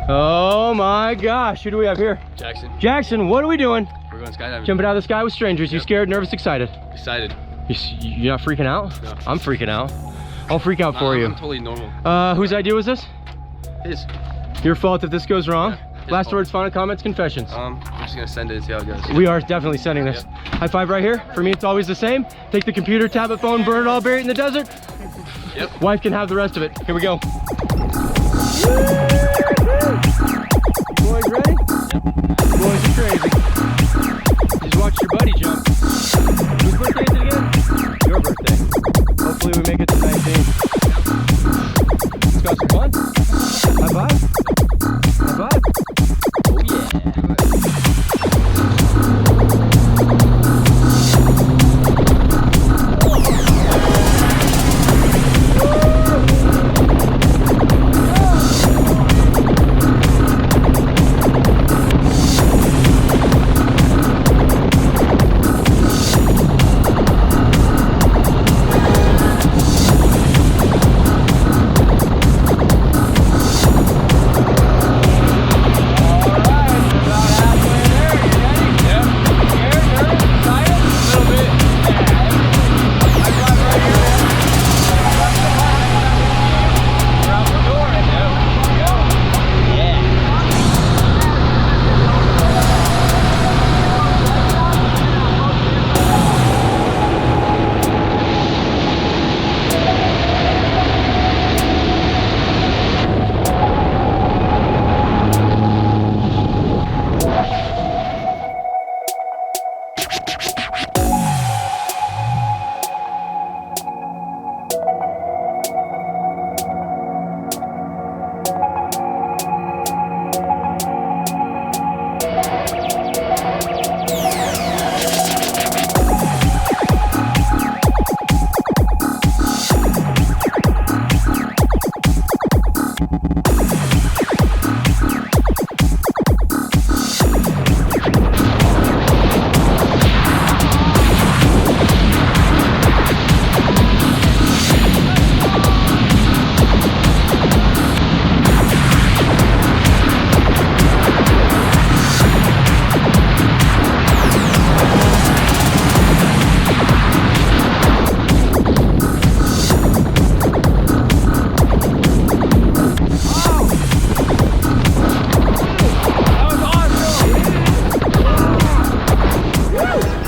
Oh my gosh, who do we have here? Jackson. Jackson, what are we doing? We're going skydiving. Jumping out of the sky with strangers. You scared, nervous, excited? Excited. You're not freaking out? No. I'm freaking out. I'll freak out for you. I'm totally normal. Whose idea was this? His. Your fault if this goes wrong. Yeah, Last fault. words, final comments, confessions. I'm just gonna send it and see how it goes. We are definitely sending this. High five right here. For me, it's always the same. Take the computer, tablet, phone, burn it all, bury it in the desert. Yep. Wife can have the rest of it. Here we go. Boys ready? Yep. Boys are crazy. Just watch your buddy jump. Whose birthday is it again? Your birthday. Hopefully we make it to 19. Let's go have some fun. High five. High five. Oh yeah.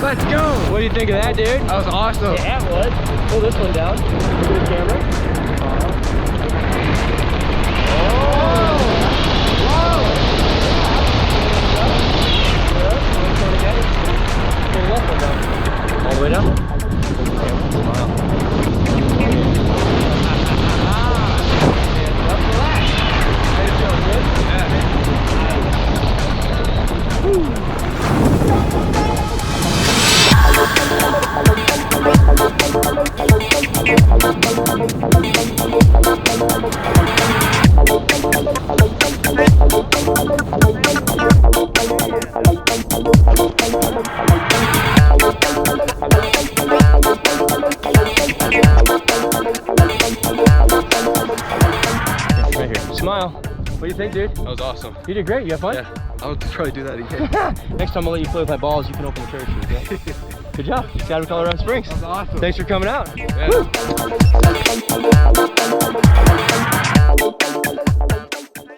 Let's go! What do you think of that, dude? That was awesome. Yeah, it was. Pull this one down. Good camera. All the way down. Smile. Right here. Smile. What do you think, dude? That was awesome. You did great. You have fun? Yeah. I would probably do that again. Next time I'll let you play with my balls. You can open the parachute. Okay? Good job. Skydive, Colorado Springs. That was awesome. Thanks for coming out. Yeah.